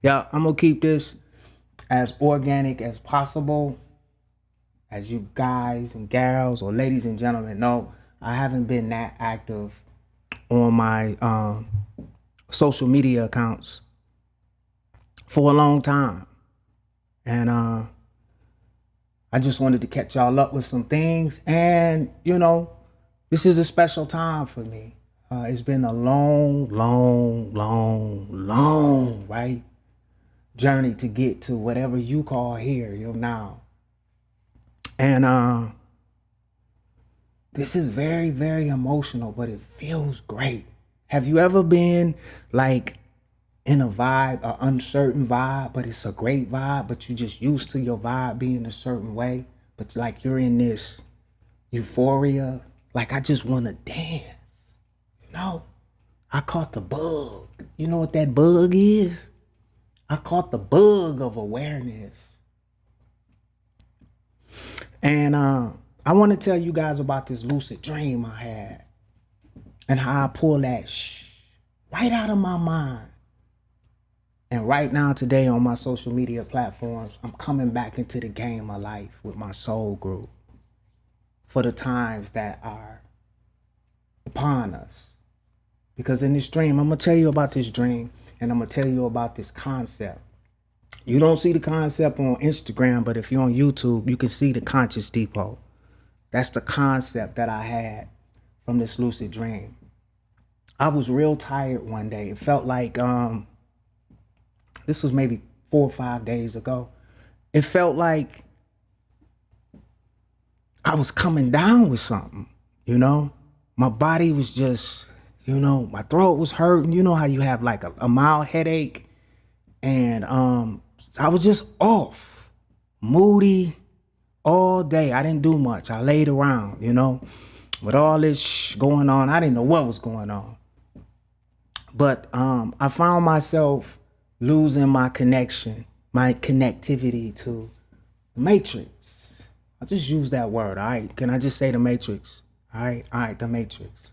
Yeah, I'm gonna keep this as organic as possible. As you guys and gals or ladies and gentlemen know, I haven't been that active on my social media accounts for a long time. And I just wanted to catch y'all up with some things. And, this is a special time for me. It's been a long, right, journey to get to whatever you call here, now. And this is very, very emotional, but it feels great. Have you ever been like in a vibe, an uncertain vibe, but it's a great vibe, but you just used to your vibe being a certain way, but like you're in this euphoria, like I just want to dance, I caught the bug. You know what that bug is? I caught the bug of awareness. And I want to tell you guys about this lucid dream I had and how I pull that right out of my mind. And right now, today on my social media platforms, I'm coming back into the game of life with my soul group for the times that are upon us. Because in this dream, I'm going to tell you about this dream and I'm going to tell you about this concept. You don't see the concept on Instagram, but if you're on YouTube, you can see the conscious depot. That's the concept that I had from this lucid dream. I was real tired one day. It felt like this was maybe 4 or 5 days ago. It felt like I was coming down with something, My body was just, my throat was hurting. You know how you have like a mild headache? And I was just off, moody all day. I didn't do much. I laid around, with all this going on. I didn't know what was going on. But I found myself losing my connection, my connectivity to the matrix. I'll just use that word, all right? Can I just say the matrix? All right, the matrix.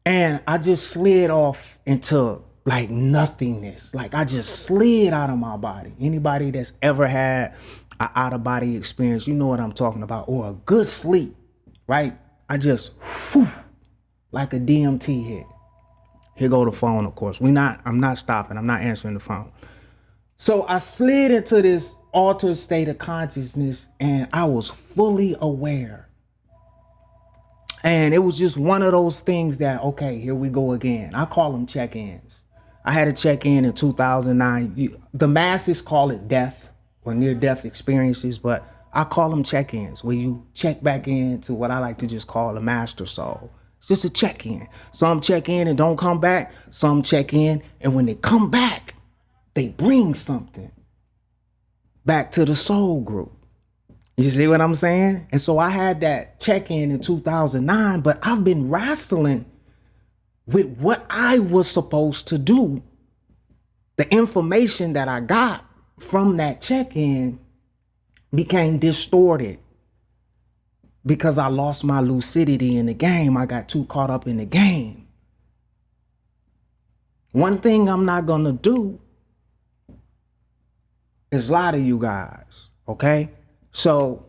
And I just slid off into like nothingness. Like I just slid out of my body. Anybody that's ever had an out of body experience, you know what I'm talking about, or a good sleep, right? I just, like a DMT hit. Here go the phone, of course. I'm not stopping. I'm not answering the phone. So I slid into this altered state of consciousness and I was fully aware. And it was just one of those things that, okay, here we go again. I call them check-ins. I had a check-in in 2009. The masses call it death or near-death experiences, but I call them check-ins, where you check back into what I like to just call a master soul. It's just a check-in. Some check in and don't come back. Some check in, and when they come back, they bring something back to the soul group. You see what I'm saying? And so I had that check-in in 2009, but I've been wrestling with what I was supposed to do. The information that I got from that check-in became distorted because I lost my lucidity in the game. I got too caught up in the game. One thing I'm not going to do is lie to you guys, okay? So,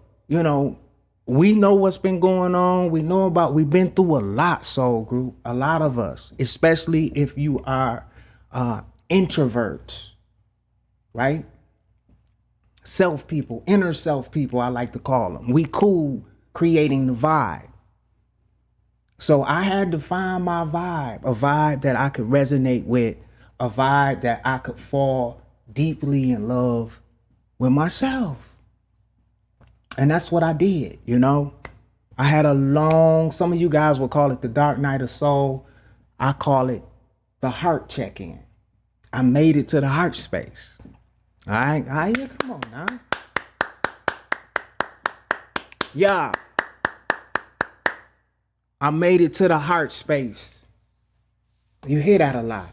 we know what's been going on. We've been through a lot, soul group, a lot of us, especially if you are introverts, right? Self people, inner self people, I like to call them. We cool creating the vibe. So I had to find my vibe, a vibe that I could resonate with, a vibe that I could fall deeply in love with myself. And that's what I did, I had some of you guys will call it the dark night of soul. I call it the heart check-in. I made it to the heart space. All right, come on now. Yeah. I made it to the heart space. You hear that a lot.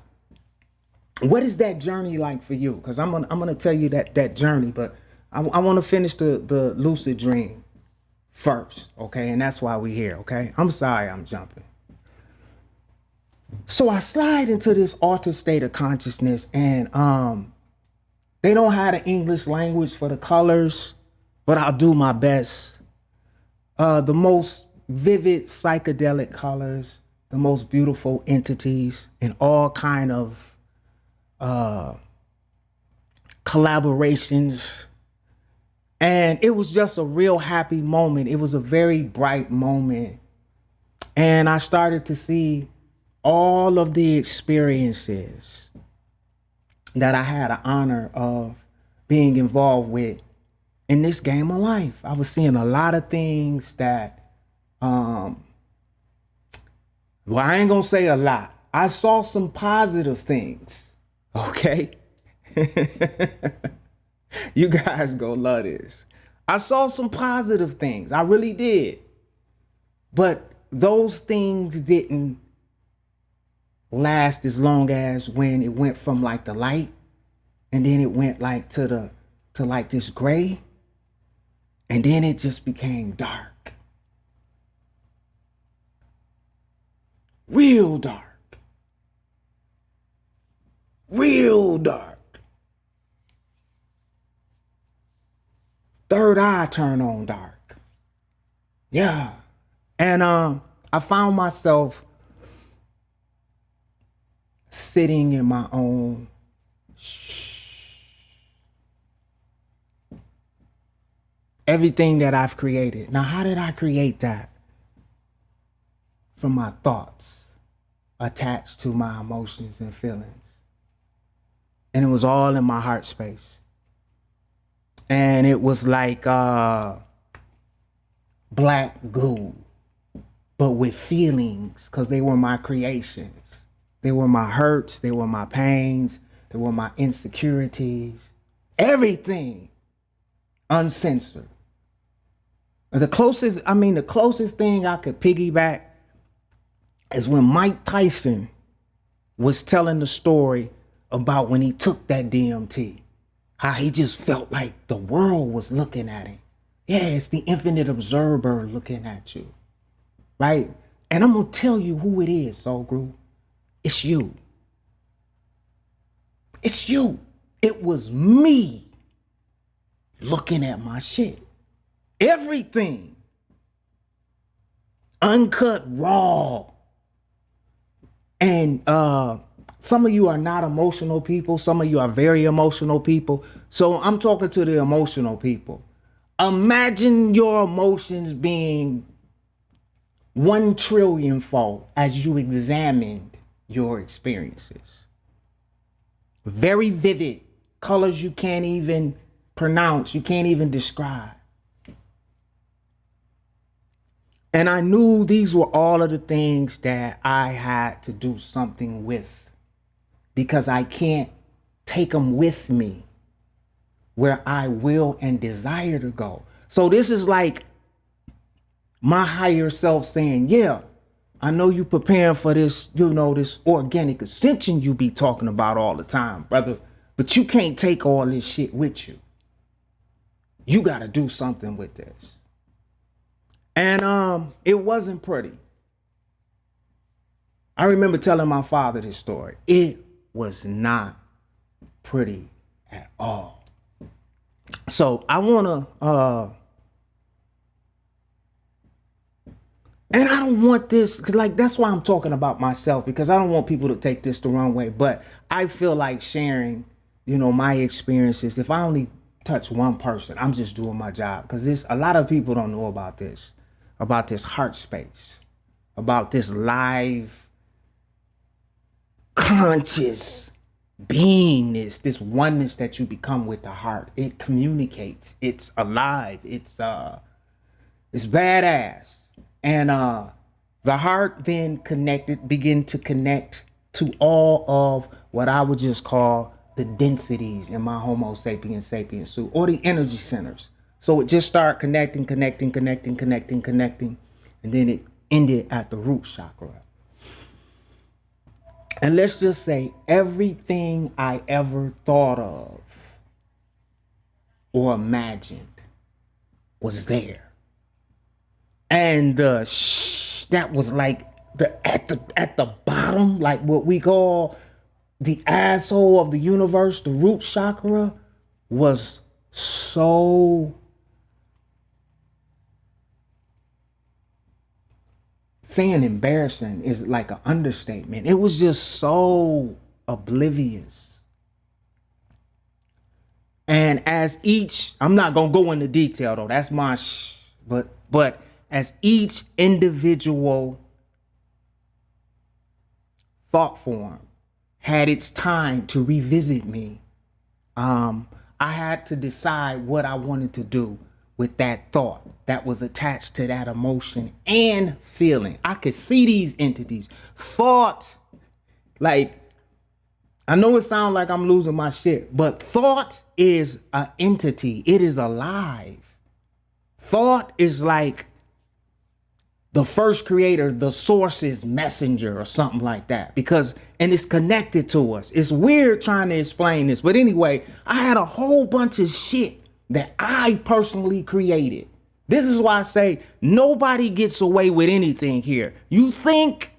What is that journey like for you? Because I'm gonna tell you that journey, but I want to finish the lucid dream first, okay? And that's why we're here, okay? I'm sorry I'm jumping. So I slide into this altered state of consciousness, and They don't have the English language for the colors, but I'll do my best. The most vivid psychedelic colors, the most beautiful entities, and all kind of collaborations. And it was just a real happy moment. It was a very bright moment. And I started to see all of the experiences that I had the honor of being involved with in this game of life. I was seeing a lot of things that, well, I ain't gonna say a lot. I saw some positive things, okay? You guys gonna love this. I saw some positive things, I really did. But those things didn't last as long as when it went from like the light and then it went like to like this gray, and then it just became dark. Real dark. Real dark. Third eye turn on dark. Yeah. And I found myself sitting in my own everything that I've created. Now, how did I create that? From my thoughts attached to my emotions and feelings. And it was all in my heart space. And it was like black goo, but with feelings, because they were my creations. They were my hurts, they were my pains, they were my insecurities, everything uncensored. The closest thing I could piggyback is when Mike Tyson was telling the story about when he took that DMT, how he just felt like the world was looking at him. Yeah, it's the infinite observer looking at you, right? And I'm gonna tell you who it is, Soul Group. It's you. It's you. It was me looking at my shit. Everything. Uncut, raw. And some of you are not emotional people. Some of you are very emotional people. So I'm talking to the emotional people. Imagine your emotions being 1 trillion-fold as you examined your experiences. Very vivid, colors you can't even pronounce, you can't even describe. And I knew these were all of the things that I had to do something with, because I can't take them with me where I will and desire to go. So this is like my higher self saying, yeah, I know you preparing for this, this organic ascension you be talking about all the time, brother, but you can't take all this shit with you. You got to do something with this. And it wasn't pretty. I remember telling my father this story. It was not pretty at all. So I want to, and I don't want this, cause like, that's why I'm talking about myself, because I don't want people to take this the wrong way, but I feel like sharing, my experiences. If I only touch one person, I'm just doing my job, because a lot of people don't know about this heart space, about this live, conscious beingness, this oneness that you become with the heart. It communicates. It's alive. It's badass. And the heart then begin to connect to all of what I would just call the densities in my Homo sapiens sapiens suit, or the energy centers. So it just started connecting, and then it ended at the root chakra. And let's just say everything I ever thought of or imagined was there. And that was like at the bottom, like what we call the asshole of the universe, the root chakra, was so saying embarrassing is like an understatement. It was just so oblivious. And as each, I'm not gonna go into detail though, that's my but as each individual thought form had its time to revisit me, I had to decide what I wanted to do with that thought that was attached to that emotion and feeling. I could see these entities. Thought, like, I know it sounds like I'm losing my shit, but thought is an entity. It is alive. Thought is like the first creator, the source's messenger or something like that, and it's connected to us. It's weird trying to explain this, but anyway, I had a whole bunch of shit that I personally created. This is why I say nobody gets away with anything here. You think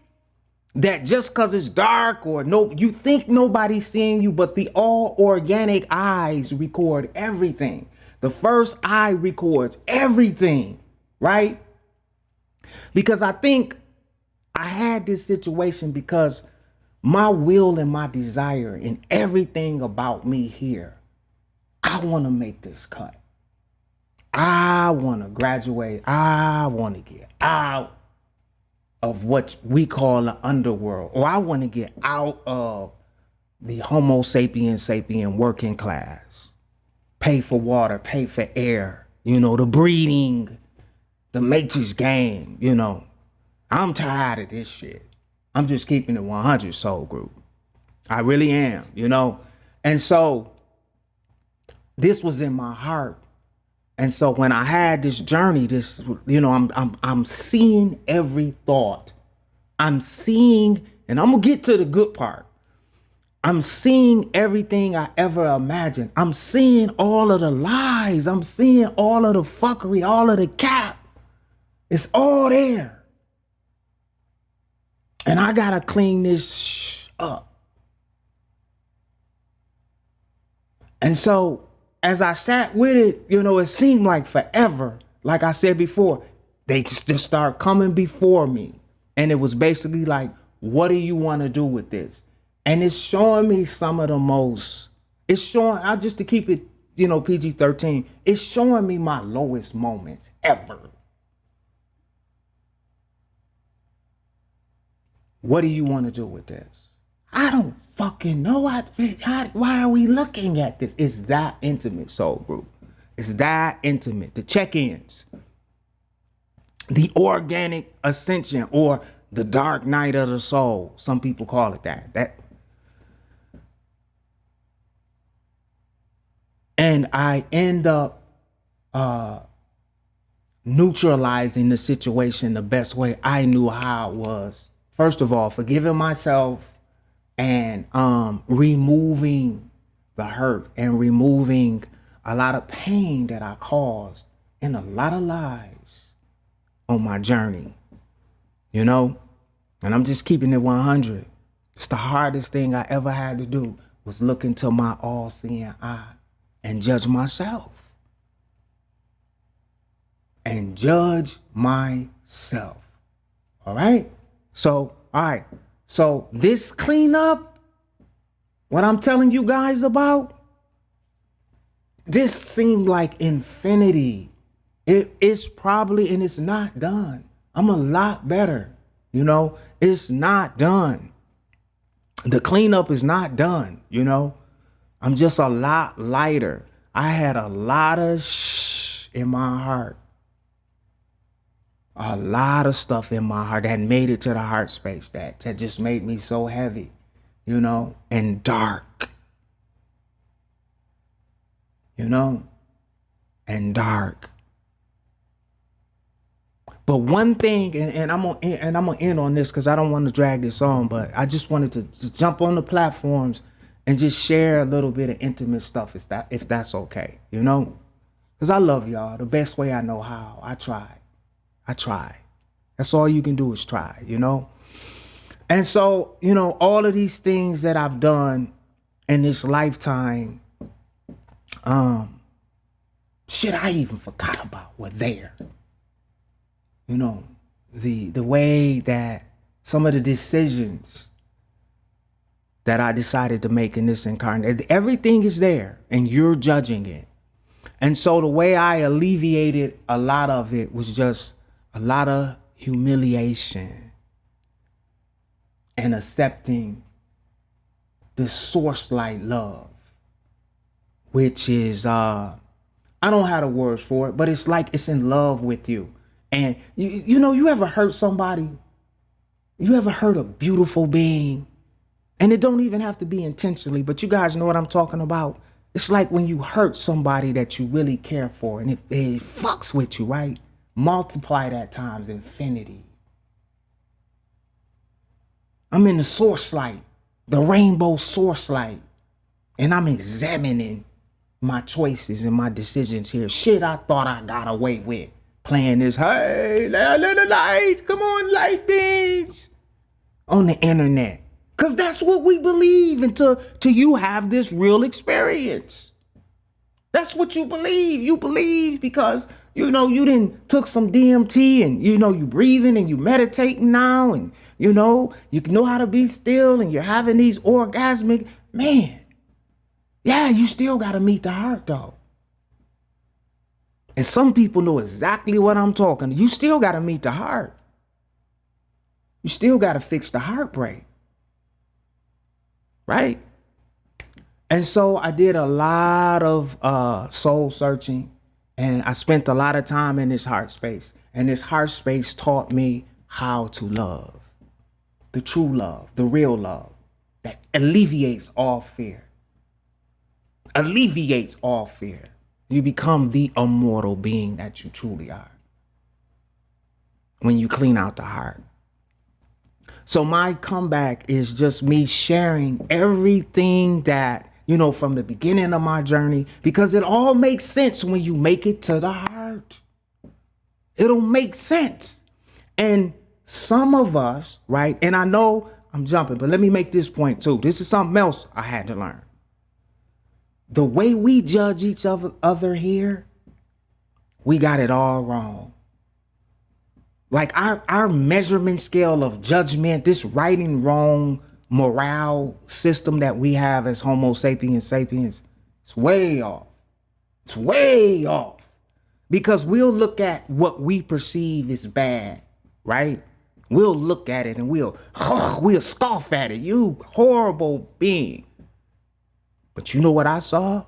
that just because it's dark you think nobody's seeing you, but the all organic eyes record everything. The first eye records everything, right? Because I think I had this situation because my will and my desire and everything about me here, I want to make this cut. I want to graduate. I want to get out of what we call the underworld, or I want to get out of the Homo sapien working class. Pay for water, pay for air, the breeding, the matrix game, I'm tired of this shit. I'm just keeping it 100, Soul Group. I really am, And so this was in my heart. And so when I had this journey, I'm seeing every thought. I'm seeing, and I'm gonna get to the good part. I'm seeing everything I ever imagined. I'm seeing all of the lies. I'm seeing all of the fuckery, all of the cap. It's all there. And I gotta clean this up. And so as I sat with it, it seemed like forever. Like I said before, they just start coming before me. And it was basically like, what do you want to do with this? And it's showing me some of the most, just to keep it, PG-13, it's showing me my lowest moments ever. What do you want to do with this? I don't fucking know. Why are we looking at this? It's that intimate, Soul Group. It's that intimate. The check-ins, the organic ascension, or the dark night of the soul. Some people call it that. And I end up neutralizing the situation the best way I knew how it was. First of all, forgiving myself and removing the hurt and removing a lot of pain that I caused in a lot of lives on my journey, And I'm just keeping it 100. It's the hardest thing I ever had to do was look into my all-seeing eye and judge myself. And judge myself. All right? So, all right. So this cleanup, what I'm telling you guys about, this seemed like infinity. It's probably, and it's not done. I'm a lot better. It's not done. The cleanup is not done. I'm just a lot lighter. I had a lot of in my heart. A lot of stuff in my heart that made it to the heart space that just made me so heavy, and dark, and dark. But one thing, and I'm gonna end on this because I don't want to drag this on, but I just wanted to jump on the platforms and just share a little bit of intimate stuff, if that's okay, because I love y'all the best way I know how. I try. That's all you can do is try, And so, all of these things that I've done in this lifetime, shit I even forgot about were there. You know, the way that some of the decisions that I decided to make in this incarnation, everything is there and you're judging it. And so the way I alleviated a lot of it was just a lot of humiliation and accepting the source light love, which is, I don't have the words for it, but it's like it's in love with you. And you know, you ever hurt somebody? You ever hurt a beautiful being? And it don't even have to be intentionally, but you guys know what I'm talking about. It's like when you hurt somebody that you really care for and it fucks with you, right? Multiply that times infinity. I'm in the source light, the rainbow source light, and I'm examining my choices and my decisions here. Shit I thought I got away with. Playing this, hey, light, come on, light beings, on the internet. Because that's what we believe until you have this real experience. That's what you believe. You believe because, you know, you done took some DMT and, you know, you breathing and you meditating now and, you know how to be still and you're having these orgasmic, man. Yeah, you still got to meet the heart though. And some people know exactly what I'm talking. You still got to meet the heart. You still got to fix the heartbreak. Right? And so I did a lot of soul searching and I spent a lot of time in this heart space. And this heart space taught me how to love. The true love, the real love that alleviates all fear. Alleviates all fear. You become the immortal being that you truly are when you clean out the heart. So my comeback is just me sharing everything that, you know, from the beginning of my journey, because it all makes sense when you make it to the heart. It'll make sense. And some of us, right, and I know I'm jumping, but let me make this point too. This is something else I had to learn. The way we judge each other here, we got it all wrong. Like our measurement scale of judgment, this right and wrong morale system that we have as Homo sapiens, it's way off. It's way off. Because we'll look at what we perceive as bad, right? We'll look at it and we'll scoff at it. You horrible being. But you know what I saw?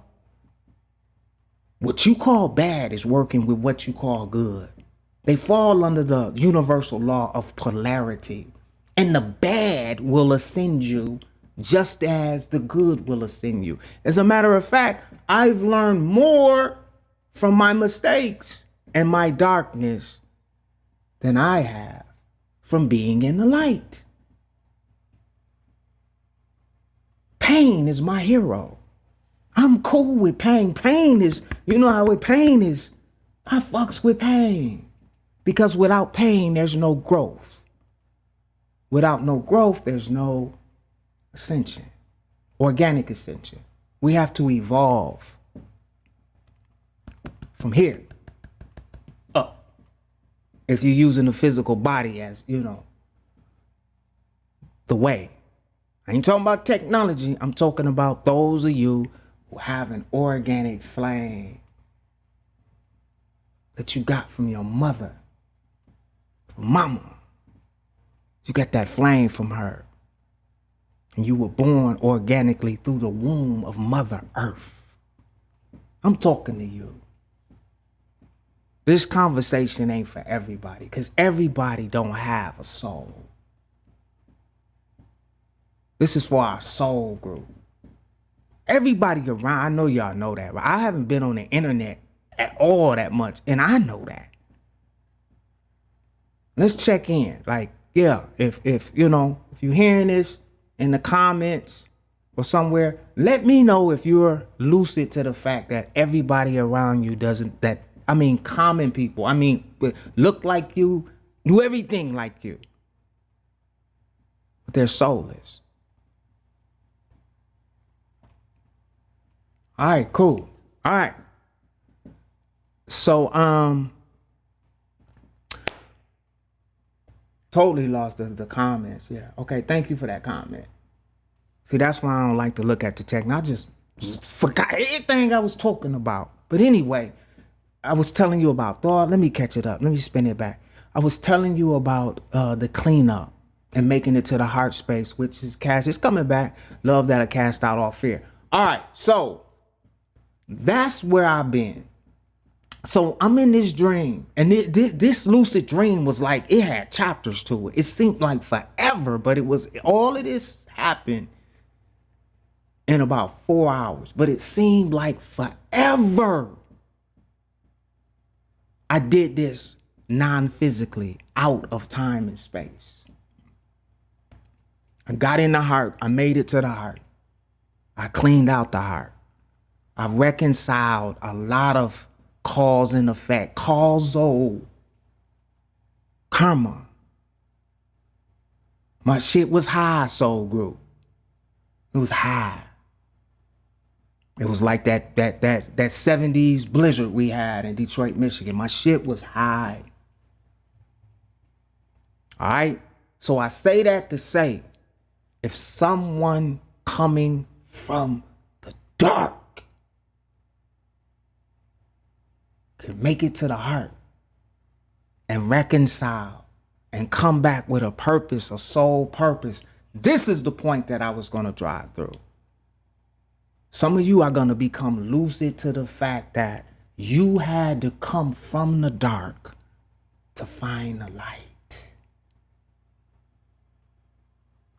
What you call bad is working with what you call good. They fall under the universal law of polarity. And the bad will ascend you just as the good will ascend you. As a matter of fact, I've learned more from my mistakes and my darkness than I have from being in the light. Pain is my hero. I'm cool with pain. Pain is, you know how pain is. I fucks with pain. Because without pain, there's no growth. Without no growth, there's no ascension. Organic ascension. We have to evolve from here up. If you're using the physical body as, you know, the way. I ain't talking about technology. I'm talking about those of you who have an organic flame that you got from your mother, from mama. You got that flame from her. And you were born organically through the womb of Mother Earth. I'm talking to you. This conversation ain't for everybody because everybody don't have a soul. This is for our soul group. Everybody around, I know y'all know that, but I haven't been on the internet at all that much, and I know that. Let's check in. Like, yeah, if you know, if you're hearing this in the comments or somewhere, let me know if you're lucid to the fact that everybody around you doesn't, common people, look like you, do everything like you, but they're soulless. All right, cool. All right. So, totally lost the comments. Yeah. Okay. Thank you for that comment. See, that's why I don't like to look at the text. I just forgot everything I was talking about. But anyway, I was telling you about thought. Let me catch it up. Let me spin it back. I was telling you about the cleanup and making it to the heart space, which is cast. It's coming back. Love that'll cast out all fear. All right. So that's where I've been. So I'm in this dream, and this lucid dream was like, it had chapters to it. It seemed like forever, but it was, all of this happened in about 4 hours, but it seemed like forever. I did this non-physically, out of time and space. I got in the heart. I made it to the heart. I cleaned out the heart. I reconciled a lot of cause and effect, causal karma. My shit was high, soul group. It was high. It was like that 70s blizzard we had in Detroit, Michigan. My shit was high. All right. So I say that to say, if someone coming from the dark could make it to the heart and reconcile and come back with a purpose, a soul purpose, this is the point that I was going to drive through. Some of you are going to become lucid to the fact that you had to come from the dark to find the light.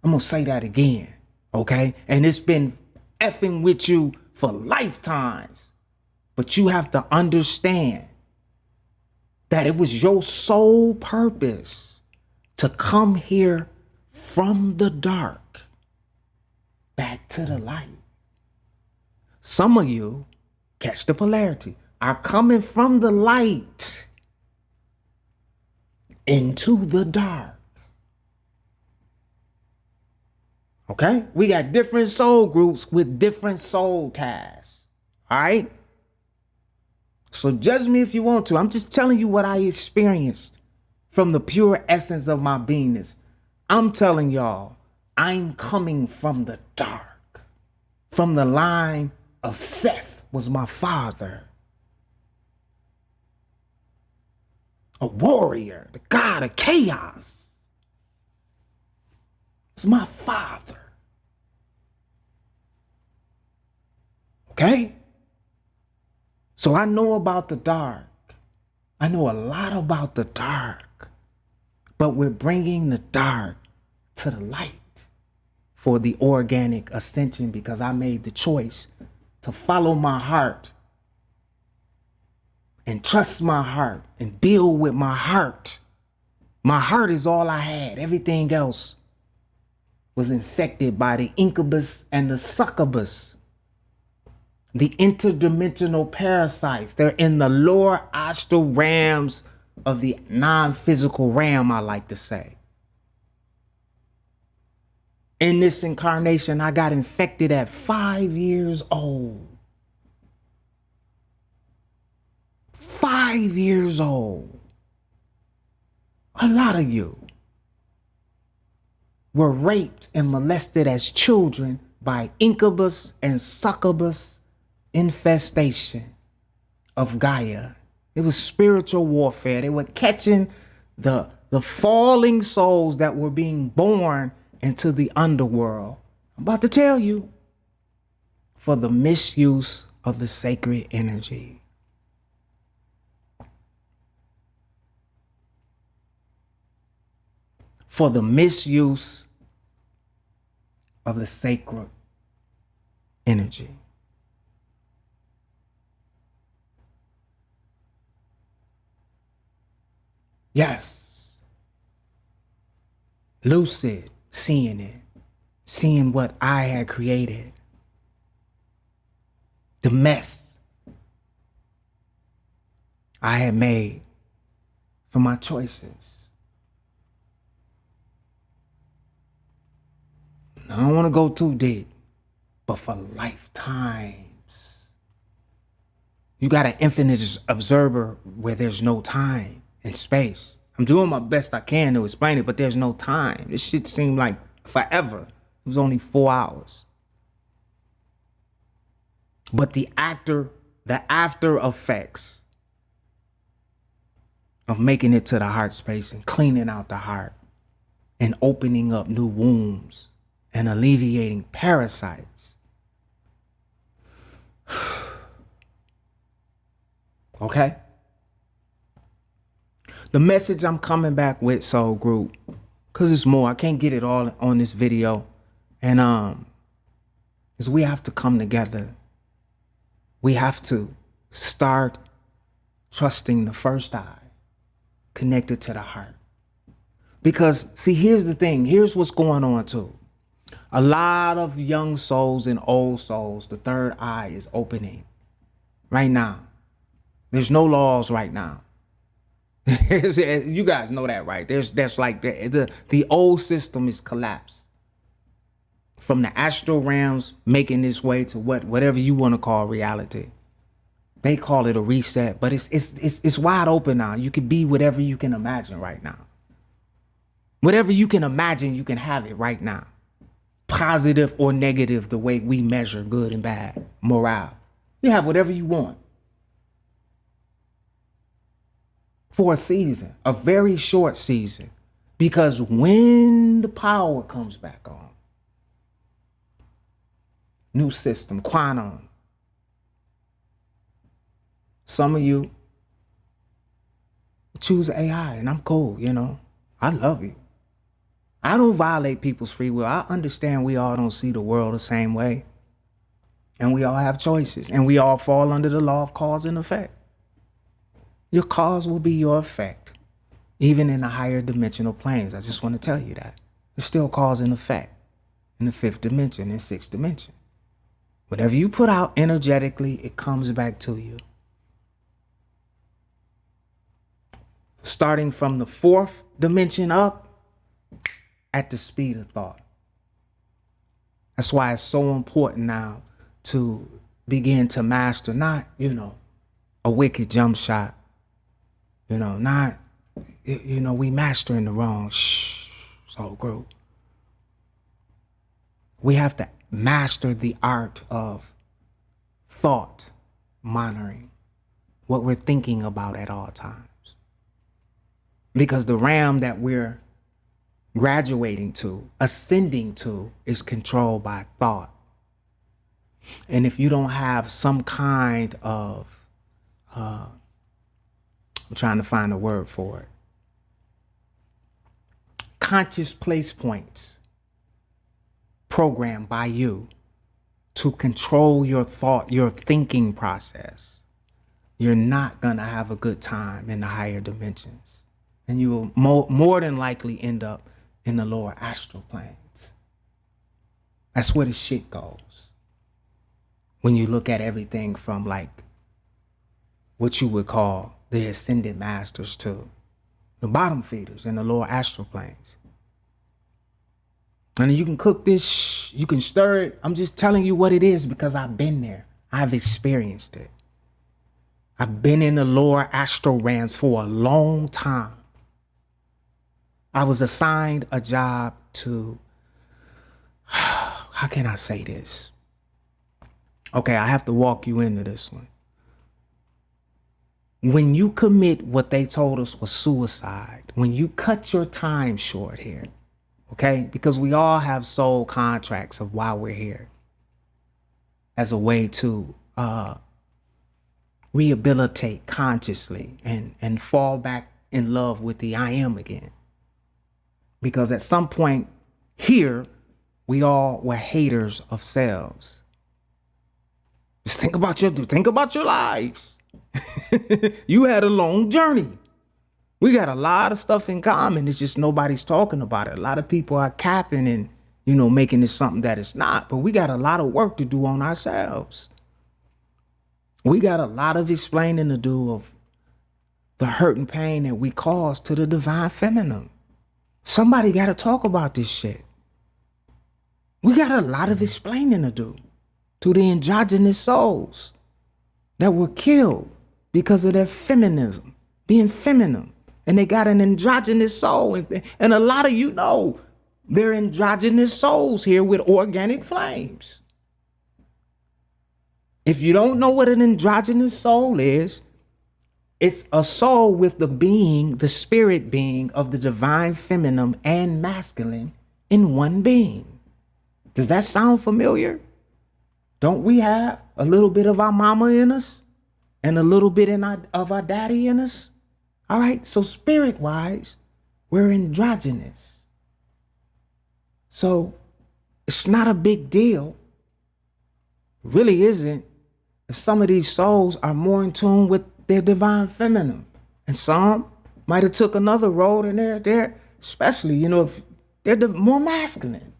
I'm going to say that again, okay? And it's been effing with you for lifetimes. But you have to understand that it was your sole purpose to come here from the dark back to the light. Some of you, catch the polarity, are coming from the light into the dark. Okay? We got different soul groups with different soul tasks. All right? So judge me if you want to. I'm just telling you what I experienced from the pure essence of my beingness. I'm telling y'all, I'm coming from the dark. From the line of Seth was my father. A warrior, the god of chaos. It's my father. Okay? So I know about the dark. I know a lot about the dark. But we're bringing the dark to the light for the organic ascension, because I made the choice to follow my heart and trust my heart and build with my heart. My heart is all I had. Everything else was infected by the incubus and the succubus. The interdimensional parasites. They're in the lower astral realms of the non-physical realm, I like to say. In this incarnation, I got infected at 5 years old. 5 years old. A lot of you were raped and molested as children by incubus and succubus infestation of Gaia. It was spiritual warfare. They were catching the falling souls that were being born into the underworld. I'm about to tell you, for the misuse of the sacred energy. For the misuse of the sacred energy. Yes. Lucid, seeing it. Seeing what I had created. The mess I had made for my choices. I don't want to go too deep, but for lifetimes. You got an infinite observer where there's no time and space. I'm doing my best I can to explain it, but there's no time. This shit seemed like forever. It was only 4 hours. But the after effects of making it to the heart space and cleaning out the heart and opening up new wombs and alleviating parasites. Okay? The message I'm coming back with, Soul Group, because it's more, I can't get it all on this video, and is we have to come together. We have to start trusting the first eye, connected to the heart. Because, see, here's the thing. Here's what's going on, too. A lot of young souls and old souls, the third eye is opening right now. There's no laws right now. You guys know that, right? That's like the old system is collapsed. From the astral realms making its way to whatever you want to call reality. They call it a reset, but it's wide open now. You can be whatever you can imagine right now. Whatever you can imagine, you can have it right now. Positive or negative, the way we measure good and bad, morale. You have whatever you want. For a season, a very short season. Because when the power comes back on, new system, quantum. Some of you choose AI, and I'm cool, you know. I love you. I don't violate people's free will. I understand we all don't see the world the same way. And we all have choices. And we all fall under the law of cause and effect. Your cause will be your effect. Even in the higher dimensional planes. I just want to tell you that. It's still cause and effect. In the 5th dimension, in 6th dimension. Whatever you put out energetically, it comes back to you. Starting from the 4th dimension up, at the speed of thought. That's why it's so important now to begin to master, not, a wicked jump shot. Not, we mastering the wrong soul group. We have to master the art of thought monitoring, what we're thinking about at all times. Because the realm that we're graduating to, ascending to, is controlled by thought. And if you don't have some kind of, I'm trying to find a word for it, conscious place points programmed by you to control your thought, your thinking process, you're not gonna have a good time in the higher dimensions. And you will more than likely end up in the lower astral planes. That's where the shit goes. When you look at everything from like what you would call the ascended masters to the bottom feeders in the lower astral planes. And you can cook this, you can stir it. I'm just telling you what it is because I've been there. I've experienced it. I've been in the lower astral realms for a long time. I was assigned a job to, how can I say this? Okay, I have to walk you into this one. When you commit what they told us was suicide, when you cut your time short here, okay? Because we all have soul contracts of why we're here as a way to rehabilitate consciously and fall back in love with the I am again. Because at some point here, we all were haters of selves. Just think about your lives. You had a long journey. We got a lot of stuff in common. It's just nobody's talking about it. A lot of people are capping and, making this something that it's not. But we got a lot of work to do on ourselves. We got a lot of explaining to do of the hurt and pain that we cause to the divine feminine. Somebody got to talk about this shit. We got a lot of explaining to do to the androgynous souls. that were killed because of their feminism, being feminine. And they got an androgynous soul. And a lot of you know they're androgynous souls here with organic flames. If you don't know what an androgynous soul is, it's a soul with the being, the spirit being of the divine feminine and masculine in one being. Does that sound familiar? Don't we have a little bit of our mama in us and a little bit of our daddy in us? All right, so spirit-wise, we're androgynous. So it's not a big deal. It really isn't. If some of these souls are more in tune with their divine feminine, and some might have took another road, and they're especially, if they're more masculine.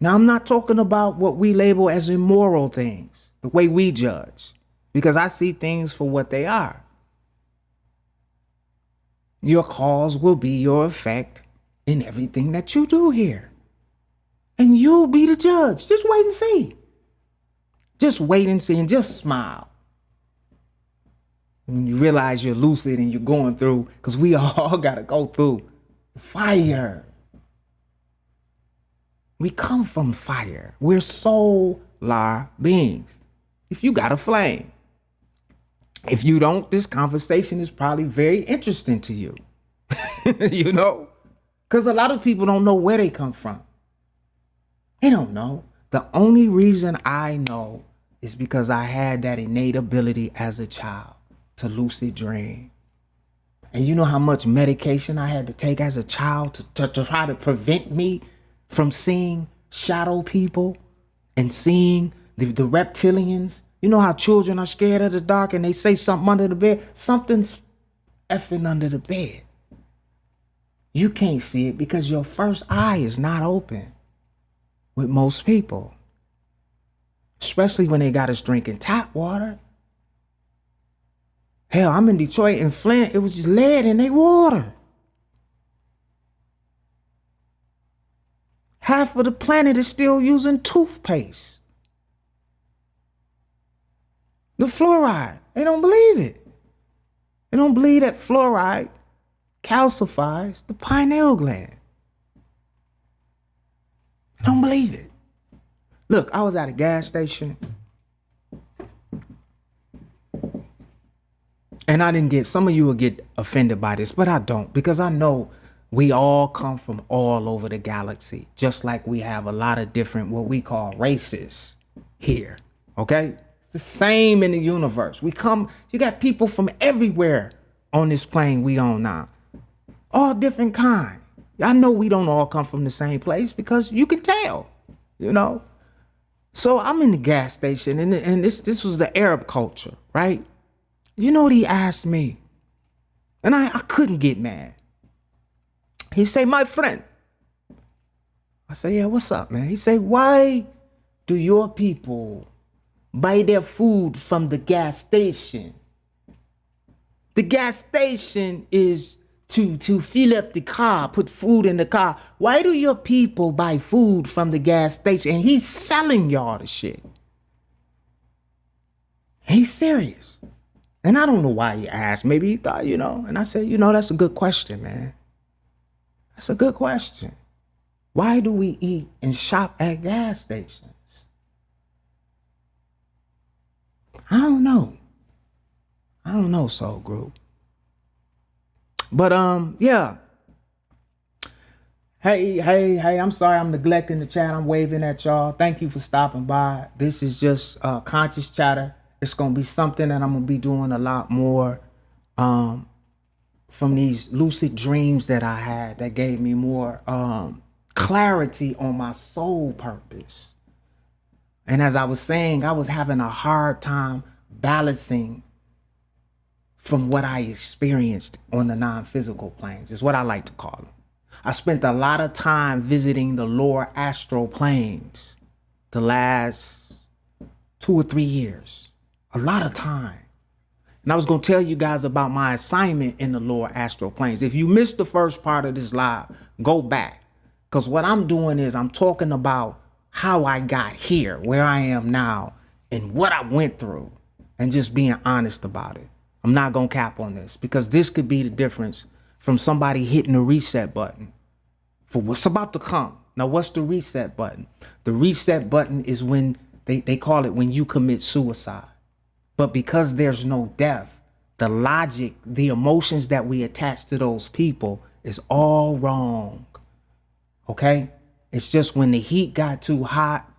Now, I'm not talking about what we label as immoral things, the way we judge, because I see things for what they are. Your cause will be your effect in everything that you do here. And you'll be the judge. Just wait and see. Just wait and see and just smile. When you realize you're lucid and you're going through, because we all got to go through fire. We come from fire. We're solar beings. If you got a flame. If you don't, this conversation is probably very interesting to you. Because a lot of people don't know where they come from. They don't know. The only reason I know is because I had that innate ability as a child to lucid dream. And you know how much medication I had to take as a child to try to prevent me from seeing shadow people and seeing the reptilians. You know how children are scared of the dark and they say something under the bed? Something's effing under the bed. You can't see it because your first eye is not open with most people. Especially when they got us drinking tap water. Hell, I'm in Detroit and Flint. It was just lead in their water. Half of the planet is still using toothpaste. The fluoride, they don't believe it. They don't believe that fluoride calcifies the pineal gland. They don't believe it. Look, I was at a gas station and I didn't some of you will get offended by this, but I don't, because I know we all come from all over the galaxy, just like we have a lot of different, what we call races here, okay? It's the same in the universe. You got people from everywhere on this plane we on now, all different kind. I know we don't all come from the same place because you can tell, So I'm in the gas station and this was the Arab culture, right? You know what he asked me? And I couldn't get mad. He say, my friend. I say, yeah, what's up, man? He say, why do your people buy their food from the gas station? The gas station is to fill up the car, put food in the car. Why do your people buy food from the gas station? And he's selling y'all the shit. He's serious. And I don't know why he asked. Maybe he thought, And I said, that's a good question, man. That's a good question. Why do we eat and shop at gas stations? I don't know, Soul Group. But yeah. Hey, I'm sorry I'm neglecting the chat. I'm waving at y'all. Thank you for stopping by. This is just conscious chatter. It's going to be something that I'm going to be doing a lot more from these lucid dreams that I had that gave me more clarity on my soul purpose. And as I was saying, I was having a hard time balancing from what I experienced on the non-physical planes, is what I like to call them. I spent a lot of time visiting the lower astral planes the last 2 or 3 years. A lot of time. And I was going to tell you guys about my assignment in the lower astral planes. If you missed the first part of this live, go back. Because what I'm doing is I'm talking about how I got here, where I am now, and what I went through and just being honest about it. I'm not going to cap on this because this could be the difference from somebody hitting the reset button for what's about to come. Now, what's the reset button? The reset button is when they call it when you commit suicide. But because there's no death, the logic, the emotions that we attach to those people is all wrong. Okay? It's just when the heat got too hot,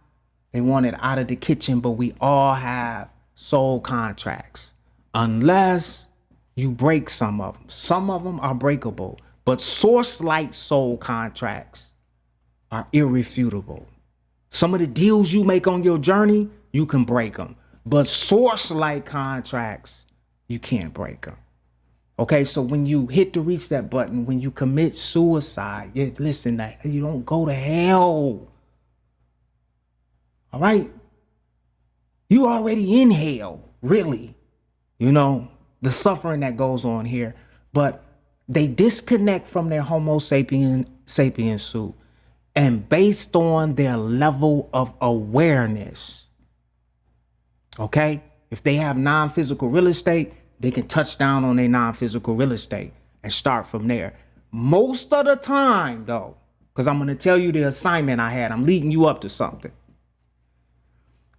they wanted out of the kitchen, but we all have soul contracts. Unless you break some of them. Some of them are breakable, but source-like soul contracts are irrefutable. Some of the deals you make on your journey, you can break them, but source-like contracts, you can't break them. Okay, so when you hit the reset button, when you commit suicide, listen, you don't go to hell. All right? You already in hell, really. You know, the suffering that goes on here. But they disconnect from their Homo sapien suit. And based on their level of awareness, okay? If they have non-physical real estate, they can touch down on their non-physical real estate and start from there. Most of the time, though, because I'm going to tell you the assignment I had. I'm leading you up to something.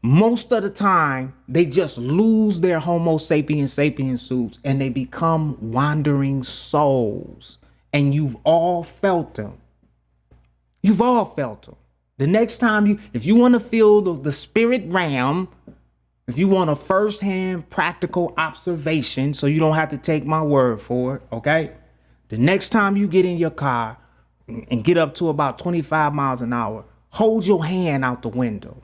Most of the time, they just lose their Homo sapien suits and they become wandering souls. And you've all felt them. You've all felt them. The next time if you want to feel the spirit realm, if you want a firsthand practical observation, so you don't have to take my word for it, okay? The next time you get in your car and get up to about 25 miles an hour, hold your hand out the window.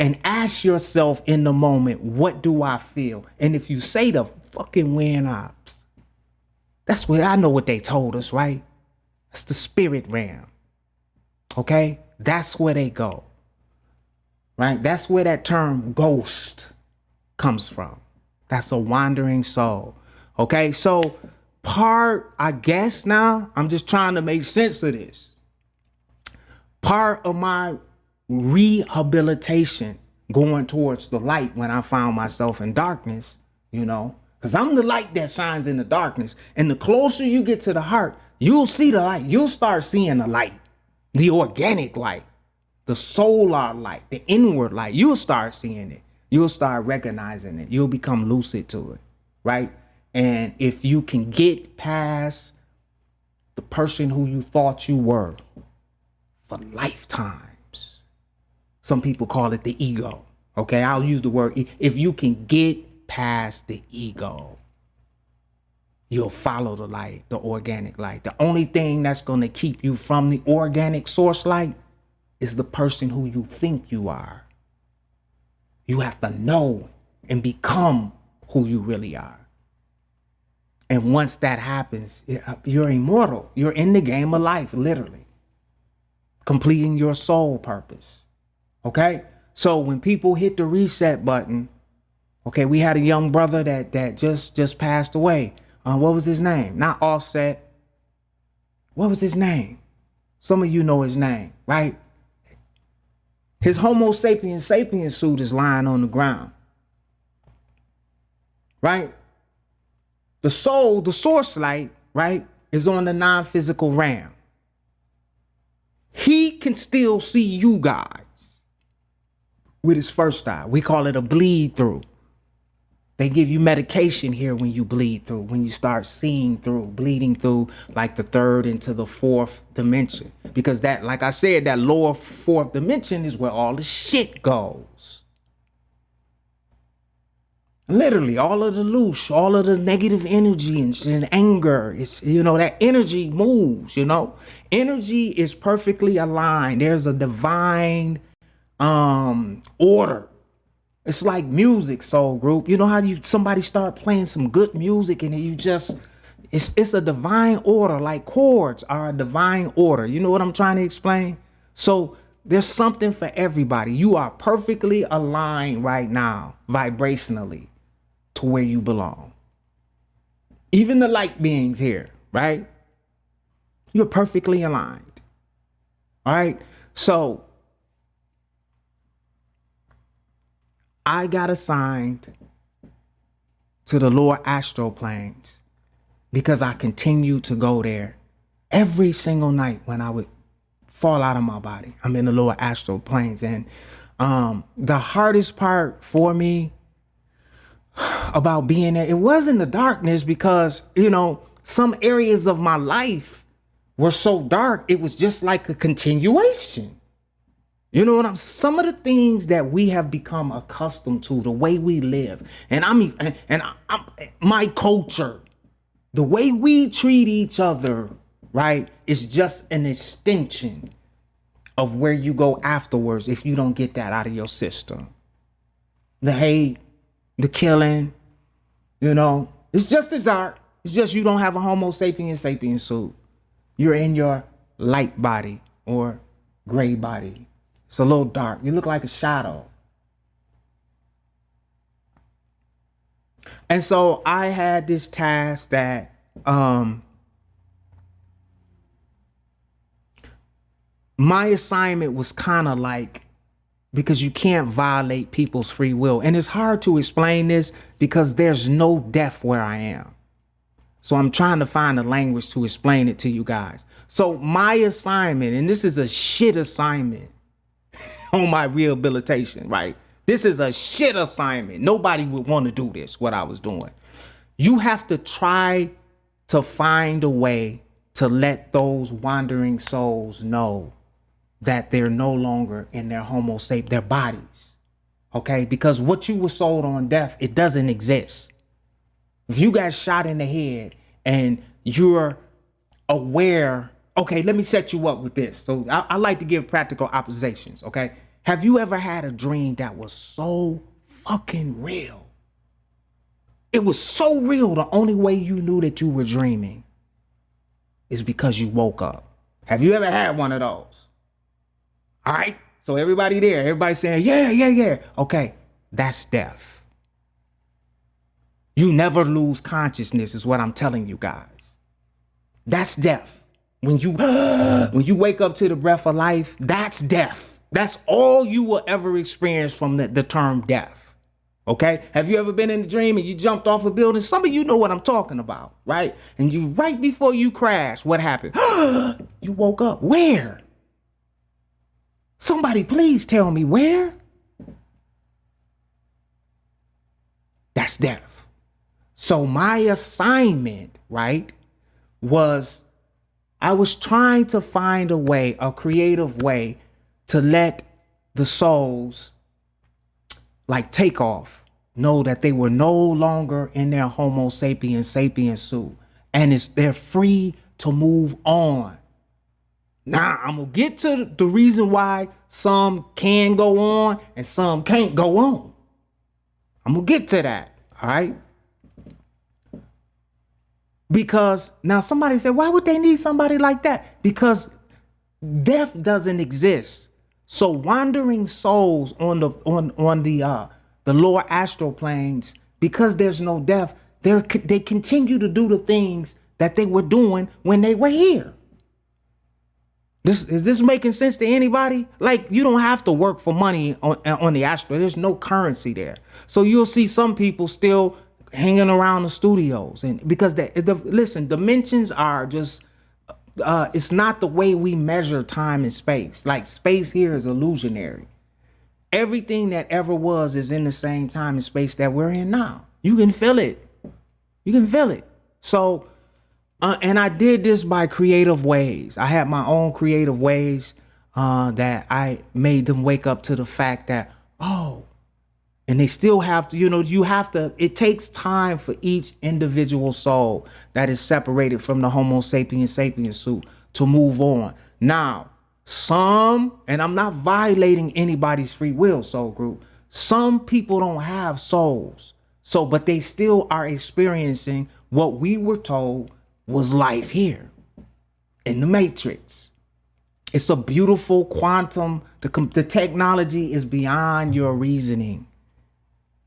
And ask yourself in the moment, what do I feel? And if you say the fucking wind ops, that's what I know what they told us, right? That's the spirit realm. Okay? That's where they go. Right? That's where that term ghost comes from. That's a wandering soul. Okay? So I guess now, I'm just trying to make sense of this. Part of my rehabilitation going towards the light when I found myself in darkness, you know, because I'm the light that shines in the darkness. And the closer you get to the heart, you'll see the light. You'll start seeing the light, the organic light, the solar light, the inward light. You'll start seeing it. You'll start recognizing it. You'll become lucid to it, right? And if you can get past the person who you thought you were for lifetimes, some people call it the ego. Okay, I'll use the word. If you can get past the ego, you'll follow the light, the organic light. The only thing that's going to keep you from the organic source light is the person who you think you are. You have to know and become who you really are. And once that happens, you're immortal. You're in the game of life, literally, completing your soul purpose. Okay, so when people hit the reset button, okay, we had a young brother that just passed away. What was his name? Not Offset. What was his name? Some of you know his name, right? His Homo sapien suit is lying on the ground, right? The soul, the source light, right, is on the non-physical realm. He can still see you guys with his first eye. We call it a bleed through. They give you medication here when you bleed through, when you start seeing through, bleeding through like the third into the fourth dimension. Because that, like I said, that lower fourth dimension is where all the shit goes. Literally, all of the loose, all of the negative energy and anger, it's, you know, that energy moves, you know. Energy is perfectly aligned. There's a divine order. It's like music, soul group. You know how somebody start playing some good music and you just, it's a divine order, like chords are a divine order. You know what I'm trying to explain? So there's something for everybody. You are perfectly aligned right now, vibrationally, to where you belong. Even the light beings here, right? You're perfectly aligned. All right. So I got assigned to the lower astral planes because I continued to go there every single night when I would fall out of my body. I'm in the lower astral planes. And the hardest part for me about being there, it wasn't the darkness, because, you know, some areas of my life were so dark, it was just like a continuation. You know what I'm, some of the things that we have become accustomed to, the way we live, and I'm my culture, the way we treat each other, right, is just an extension of where you go afterwards if you don't get that out of your system. The hate, the killing, you know, it's just as dark. It's just you don't have a Homo sapiens sapiens suit. You're in your light body or gray body. It's a little dark. You look like a shadow. And so I had this task that my assignment was kind of like, because you can't violate people's free will. And it's hard to explain this because there's no death where I am. So I'm trying to find a language to explain it to you guys. So my assignment, and this is a shit assignment on my rehabilitation, right? This is a shit assignment. Nobody would want to do this, what I was doing. You have to try to find a way to let those wandering souls know that they're no longer in their Homo sapien, their bodies. Okay? Because what you were sold on death, it doesn't exist. If you got shot in the head and you're aware, okay, let me set you up with this. So I like to give practical oppositions, okay? Have you ever had a dream that was so fucking real? It was so real, the only way you knew that you were dreaming is because you woke up. Have you ever had one of those? All right, so everybody there, everybody saying, yeah. Okay, that's death. You never lose consciousness is what I'm telling you guys. That's death. When you wake up to the breath of life, that's death. That's all you will ever experience from the term death. Okay? Have you ever been in a dream and you jumped off a building? Some of you know what I'm talking about, right? And you, right before you crash, what happened? You woke up. Where? Somebody please tell me where? That's death. So my assignment, right, was I was trying to find a way, a creative way to let the souls like take off, know that they were no longer in their Homo sapiens sapiens suit, and they're free to move on. Now, I'm going to get to the reason why some can go on and some can't go on. I'm going to get to that, all right? Because now somebody said, why would they need somebody like that? Because death doesn't exist. So wandering souls on the lower astral planes, because there's no death, they continue to do the things that they were doing when they were here. Is this making sense to anybody? Like, you don't have to work for money on the astral. There's no currency there. So you'll see some people still hanging around the studios, and because listen, dimensions are just it's not the way we measure time and space. Like, space here is illusionary. Everything that ever was is in the same time and space that we're in now. You can feel it. You can feel it. So and I did this by creative ways. I had my own creative ways that I made them wake up to the fact that, oh, and they still have to, it takes time for each individual soul that is separated from the Homo sapiens sapiens suit to move on. Now, and I'm not violating anybody's free will, soul group. Some people don't have souls. But they still are experiencing what we were told was life here in the matrix. It's a beautiful quantum. The technology is beyond your reasoning.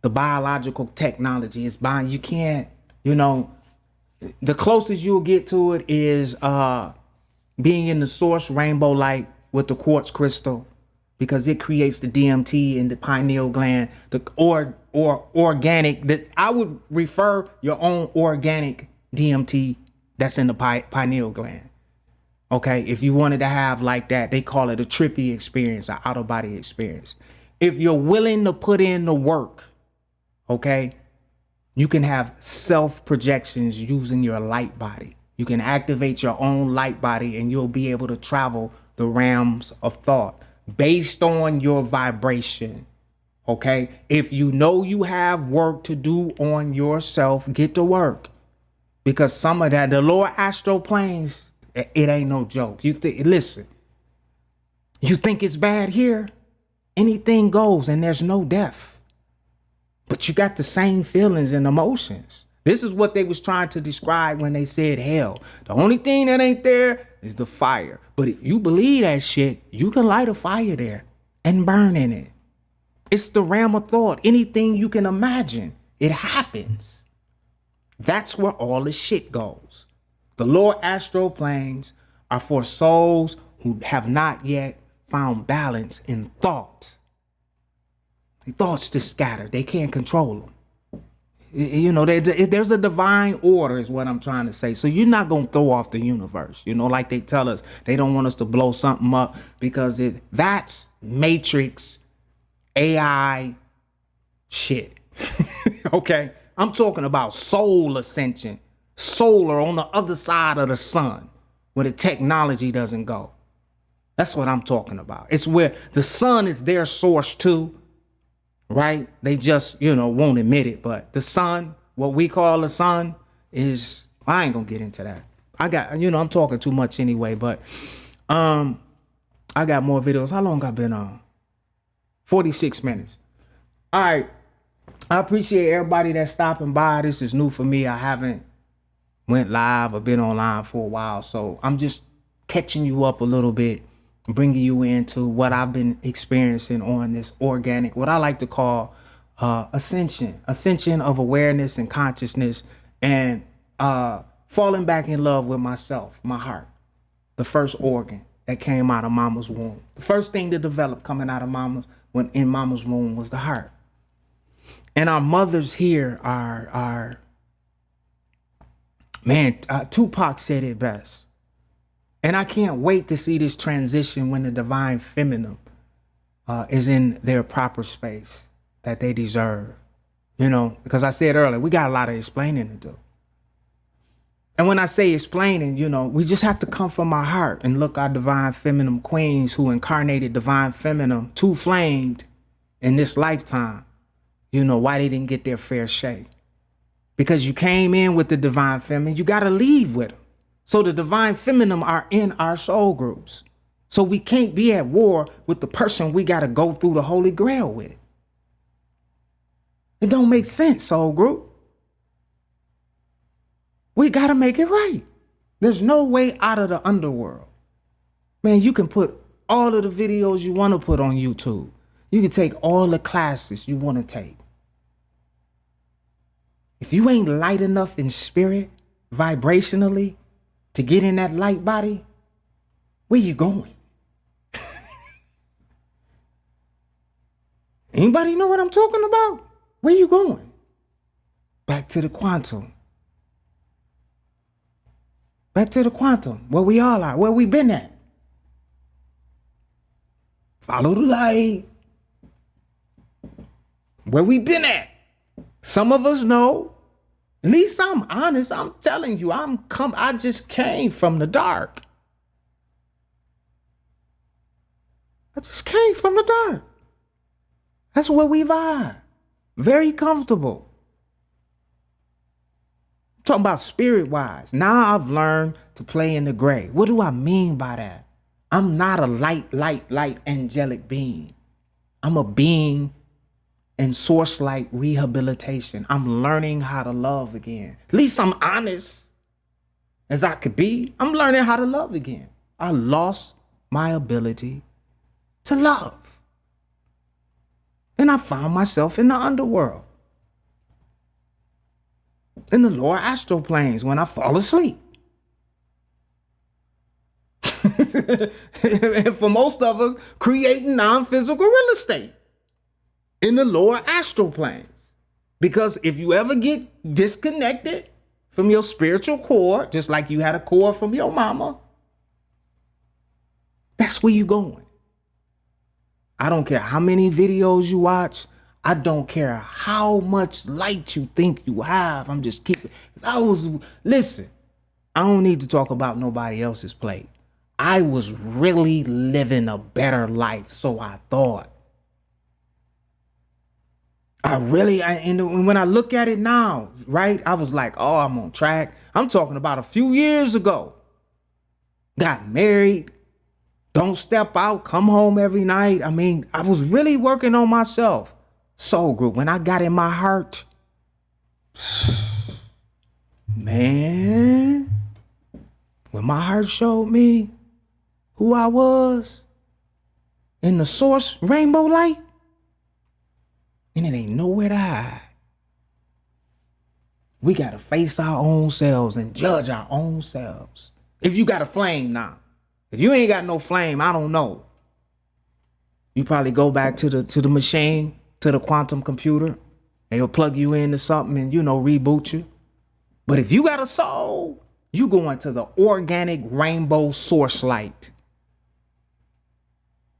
The biological technology is beyond. You can't, the closest you'll get to it is being in the source rainbow light with the quartz crystal. because it creates the DMT in the pineal gland, or organic, that I would refer your own organic DMT that's in the pineal gland. Okay, if you wanted to have like that, they call it a trippy experience, an out of body experience. If you're willing to put in the work, okay, you can have self projections using your light body. You can activate your own light body and you'll be able to travel the realms of thought based on your vibration. Okay, if you know you have work to do on yourself, get to work, because some of that, the lower astral planes, it ain't no joke. Listen, you think it's bad here? Anything goes, and there's no death. But you got the same feelings and emotions. This is what they was trying to describe when they said hell. The only thing that ain't there is the fire. But if you believe that shit, you can light a fire there and burn in it. It's the realm of thought. Anything you can imagine, it happens. That's where all the shit goes. The lower astral planes are for souls who have not yet found balance in thought. The thoughts just scattered. They can't control them. You know, there's a divine order is what I'm trying to say. So you're not going to throw off the universe. You know, like they tell us, they don't want us to blow something up because that's Matrix AI shit. Okay. I'm talking about soul ascension, solar on the other side of the sun where the technology doesn't go. That's what I'm talking about. It's where the sun is their source too. Right? They just, won't admit it. But the sun, what we call the sun, is, I ain't gonna get into that. I'm talking too much anyway, but I got more videos. How long I been on? 46 minutes. All right. I appreciate everybody that's stopping by. This is new for me. I haven't went live or been online for a while. So I'm just catching you up a little bit, bringing you into what I've been experiencing on this organic, what I like to call ascension of awareness and consciousness, and falling back in love with myself, my heart, the first organ that came out of mama's womb. The first thing to develop coming out of in mama's womb was the heart. And our mothers here are Tupac said it best. And I can't wait to see this transition when the divine feminine is in their proper space that they deserve. Because I said earlier, we got a lot of explaining to do. And when I say explaining, we just have to come from our heart and look our divine feminine queens who incarnated divine feminine, two-flamed in this lifetime. Why they didn't get their fair share. Because you came in with the divine feminine, you got to leave with them. So the divine feminine are in our soul groups. So we can't be at war with the person we got to go through the Holy Grail with. It don't make sense, soul group. We got to make it right. There's no way out of the underworld. Man, you can put all of the videos you want to put on YouTube. You can take all the classes you want to take. If you ain't light enough in spirit, vibrationally, to get in that light body, where you going? Anybody know what I'm talking about? Where you going? Back to the quantum. Back to the quantum, where we all are, where we been at. Follow the light. Where we been at. Some of us know. At least I'm honest. I'm telling you, I just came from the dark. I just came from the dark. That's where we vibe. Very comfortable. I'm talking about spirit-wise. Now I've learned to play in the gray. What do I mean by that? I'm not a light, angelic being. I'm a being in source-like rehabilitation. I'm learning how to love again. At least I'm honest as I could be. I'm learning how to love again. I lost my ability to love. And I found myself in the underworld. In the lower astral planes when I fall asleep. And for most of us, creating non-physical real estate in the lower astral planes. Because if you ever get disconnected from your spiritual core, just like you had a core from your mama, that's where you're going. I don't care how many videos you watch. I don't care how much light you think you have. I'm just keeping. Listen, I don't need to talk about nobody else's plate. I was really living a better life, so I thought. And when I look at it now, right, I was like, oh, I'm on track. I'm talking about a few years ago. Got married. Don't step out, come home every night. I mean, I was really working on myself. Soul Group, when I got in my heart, man, when my heart showed me who I was in the source rainbow light, and it ain't nowhere to hide. We got to face our own selves and judge our own selves. If you got a flame now. If you ain't got no flame, I don't know. You probably go back to the machine, to the quantum computer, and he'll plug you into something and, reboot you. But if you got a soul, you go into the organic rainbow source light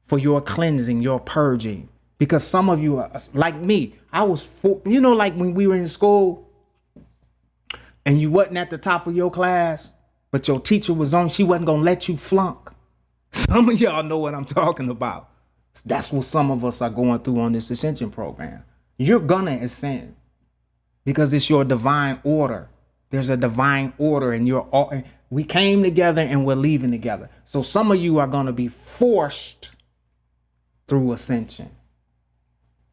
for your cleansing, your purging. Because some of you are like me. I was, like when we were in school and you wasn't at the top of your class, but your teacher was on, she wasn't going to let you flunk. Some of y'all know what I'm talking about. That's what some of us are going through on this ascension program. You're going to ascend because it's your divine order. There's a divine order and we came together and we're leaving together. So some of you are going to be forced through ascension.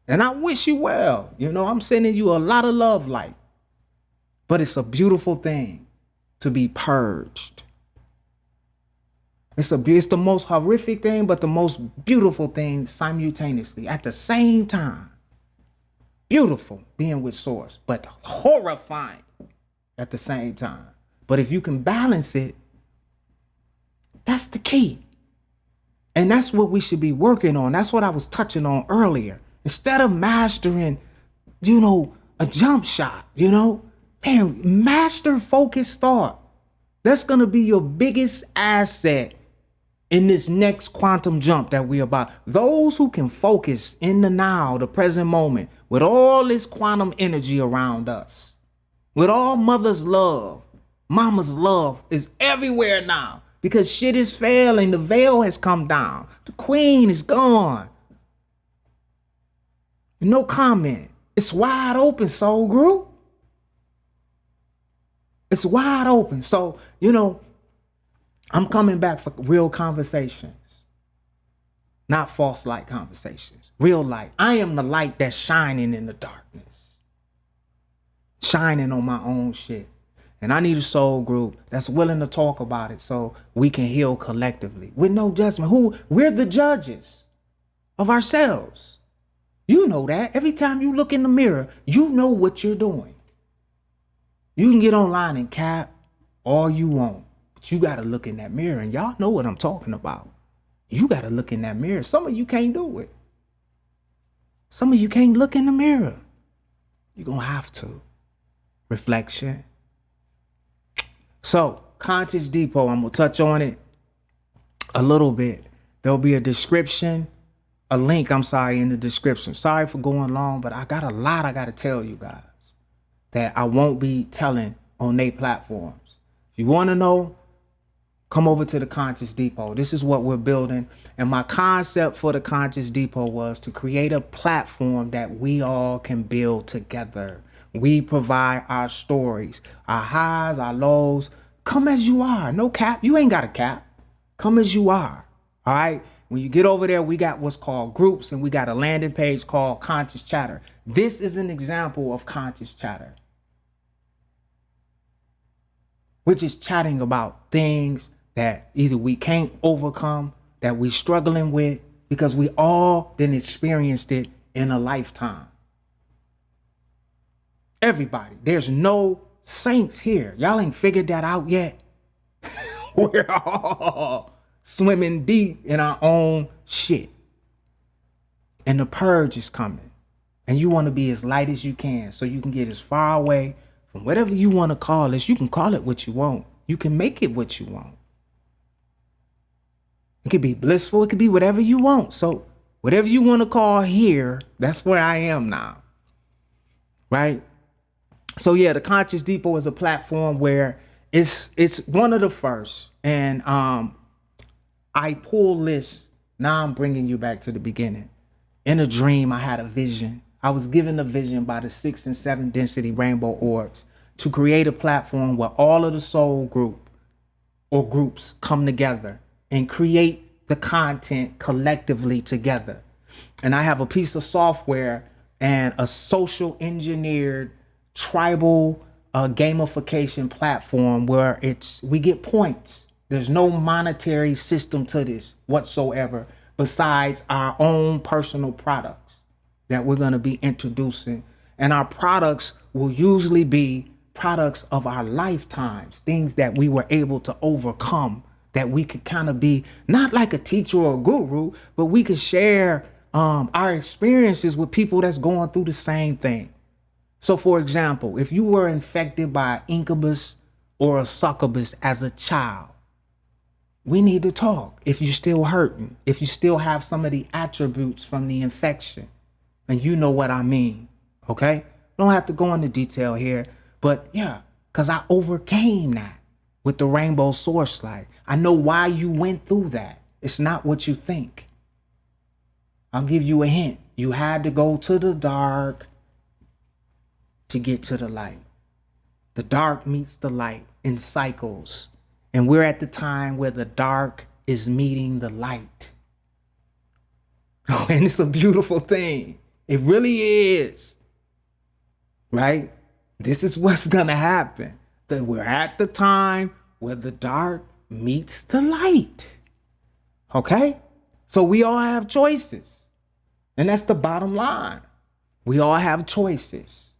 And I wish you well. I'm sending you a lot of love light. But it's a beautiful thing to be purged. It's the most horrific thing, but the most beautiful thing simultaneously at the same time. Beautiful being with source, but horrifying at the same time. But if you can balance it, that's the key. And that's what we should be working on. That's what I was touching on earlier. Instead of mastering, a jump shot, man, master focused thought. That's going to be your biggest asset in this next quantum jump that we're about. Those who can focus in the now, the present moment, with all this quantum energy around us, with all mother's love, mama's love is everywhere now because shit is failing. The veil has come down. The queen is gone. No comment. It's wide open, Soul Group. It's wide open. So, I'm coming back for real conversations, not false light conversations, real light. I am the light that's shining in the darkness, shining on my own shit. And I need a soul group that's willing to talk about it so we can heal collectively with no judgment. We're the judges of ourselves. You know that. Every time you look in the mirror, you know what you're doing. You can get online and cap all you want, but you got to look in that mirror, and y'all know what I'm talking about. You got to look in that mirror. Some of you can't do it. Some of you can't look in the mirror. You're going to have to. Reflection. So, Conscious Depot, I'm going to touch on it a little bit. There'll be a link, in the description. Sorry for going long, but I got a lot I got to tell you guys that I won't be telling on their platforms. If you want to know, come over to the Conscious Depot. This is what we're building. And my concept for the Conscious Depot was to create a platform that we all can build together. We provide our stories, our highs, our lows. Come as you are. No cap. You ain't got a cap. Come as you are. All right. When you get over there, we got what's called groups, and we got a landing page called Conscious Chatter. This is an example of Conscious Chatter, which is chatting about things that either we can't overcome, that we're struggling with, because we all then experienced it in a lifetime. Everybody. There's no saints here. Y'all ain't figured that out yet. We're all swimming deep in our own shit. And the purge is coming. And you want to be as light as you can so you can get as far away from whatever you want to call this. You can call it what you want. You can make it what you want. It could be blissful. It could be whatever you want. So whatever you want to call here, that's where I am now. Right? So yeah, the Conscious Depot is a platform where it's one of the first. And I pull this. Now I'm bringing you back to the beginning. In a dream, I had a vision. I was given a vision by the 6 and 7 density rainbow orbs to create a platform where all of the soul group or groups come together and create the content collectively together. And I have a piece of software and a social engineered tribal gamification platform where we get points. There's no monetary system to this whatsoever besides our own personal products that we're going to be introducing. And our products will usually be products of our lifetimes, things that we were able to overcome, that we could kind of be not like a teacher or a guru, but we could share our experiences with people that's going through the same thing. So for example, if you were infected by an incubus or a succubus as a child, we need to talk. If you're still hurting, if you still have some of the attributes from the infection, and you know what I mean, okay? Don't have to go into detail here, but yeah, because I overcame that with the rainbow source light. I know why you went through that. It's not what you think. I'll give you a hint. You had to go to the dark to get to the light. The dark meets the light in cycles. And we're at the time where the dark is meeting the light. Oh, and it's a beautiful thing. It really is. Right? This is what's going to happen. That we're at the time where the dark meets the light. Okay? So we all have choices. And that's the bottom line. We all have choices.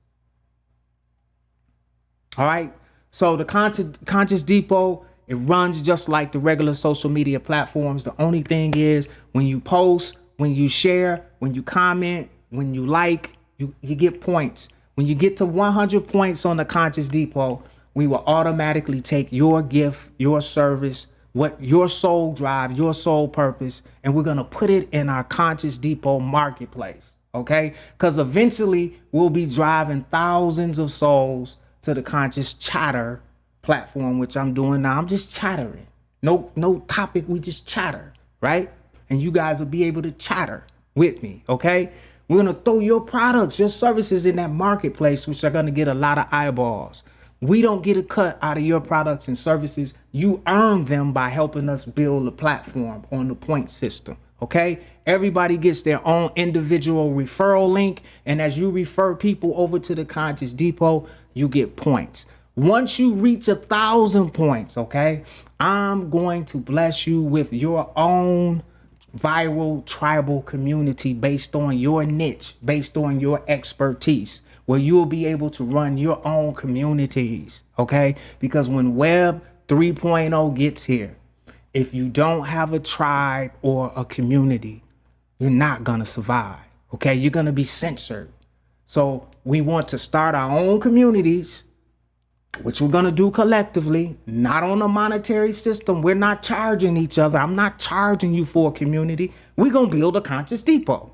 All right? So the Conscious Depot, it runs just like the regular social media platforms. The only thing is when you post, when you share, when you comment, when you like, you get points. When you get to 100 points on the Conscious Depot, we will automatically take your gift, your service, what your soul drive, your soul purpose, and we're going to put it in our Conscious Depot marketplace. Okay? Because eventually we'll be driving thousands of souls to the Conscious Chatter platform, which I'm doing now. I'm just chattering. No topic. We just chatter, right? And you guys will be able to chatter with me. Okay? We're going to throw your products, your services in that marketplace, which are going to get a lot of eyeballs. We don't get a cut out of your products and services. You earn them by helping us build a platform on the point system. Okay? Everybody gets their own individual referral link. And as you refer people over to the Conscious Depot, you get points. Once you reach 1,000 points, okay, I'm going to bless you with your own viral tribal community based on your niche, based on your expertise, where you'll be able to run your own communities, okay? Because when Web 3.0 gets here, if you don't have a tribe or a community, you're not gonna survive, okay? You're gonna be censored. So we want to start our own communities, which we're going to do collectively, not on a monetary system. We're not charging each other. I'm not charging you for a community. We're going to build a Conscious Depot.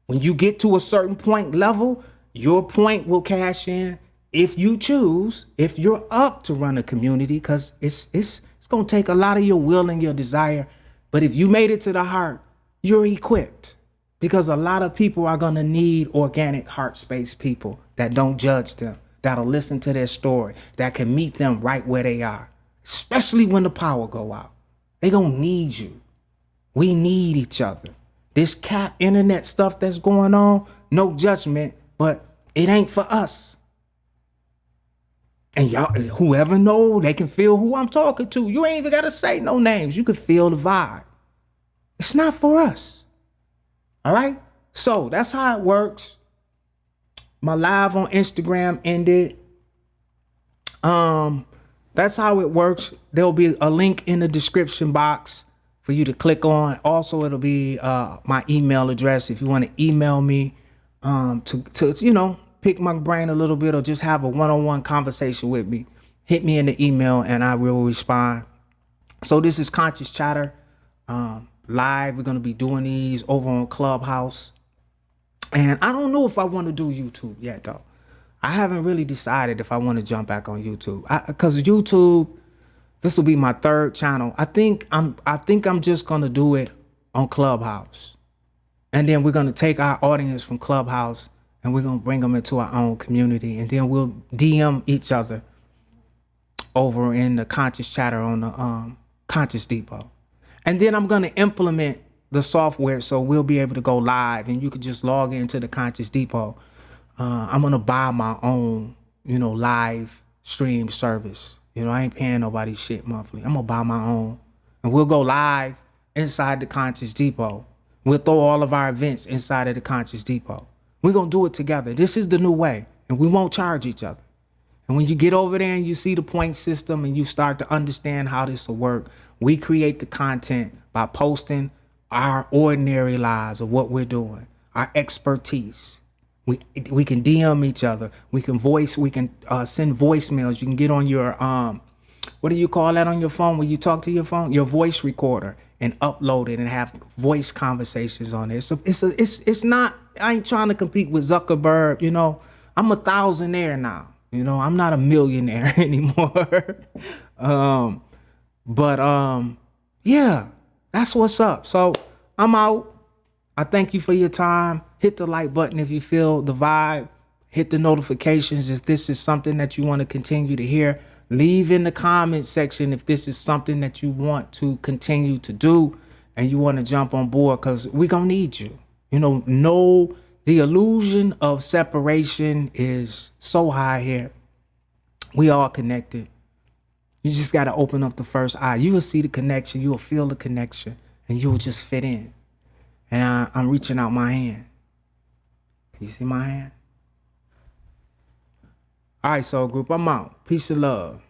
When you get to a certain point level, your point will cash in if you choose, if you're up to run a community, because it's going to take a lot of your will and your desire. But if you made it to the heart, you're equipped, because a lot of people are going to need organic heart space people that don't judge them, that'll listen to their story, that can meet them right where they are, especially when the power go out. They gonna need you. We need each other. This cat internet stuff that's going on, no judgment, but it ain't for us. And y'all, whoever know, they can feel who I'm talking to. You ain't even gotta say no names. You can feel the vibe. It's not for us. All right? So that's how it works. My live on Instagram ended. That's how it works. There'll be a link in the description box for you to click on. Also, it'll be my email address if you want to email me to pick my brain a little bit or just have a one-on-one conversation with me. Hit me in the email and I will respond. So this is Conscious Chatter live. We're going to be doing these over on Clubhouse. And I don't know if I want to do YouTube yet, though. I haven't really decided if I want to jump back on YouTube. Because YouTube, this will be my third channel. I think I'm just going to do it on Clubhouse. And then we're going to take our audience from Clubhouse and we're going to bring them into our own community. And then we'll DM each other over in the Conscious Chatter on the Conscious Depot. And then I'm going to implement the software so we'll be able to go live and you could just log into the Conscious Depot. I'm going to buy my own, live stream service. I ain't paying nobody shit monthly. I'm going to buy my own and we'll go live inside the Conscious Depot. We'll throw all of our events inside of the Conscious Depot. We're going to do it together. This is the new way and we won't charge each other. And when you get over there and you see the point system and you start to understand how this will work, we create the content by posting our ordinary lives of what we're doing, our expertise. We can DM each other. We can send voicemails. You can get on your, what do you call that on your phone when you talk to your phone? Your voice recorder and upload it and have voice conversations on there. So it's not, I ain't trying to compete with Zuckerberg. I'm a thousandaire now. I'm not a millionaire anymore. Yeah, that's what's up. So I'm out. I thank you for your time. Hit the like button if you feel the vibe. Hit the notifications if this is something that you want to continue to hear. Leave in the comment section if this is something that you want to continue to do and you want to jump on board because we're going to need you. No, the illusion of separation is so high here. We all connected. You just got to open up the first eye. You will see the connection. You will feel the connection and you will just fit in. And I'm reaching out my hand. You see my hand? All right, soul group, I'm out. Peace and love.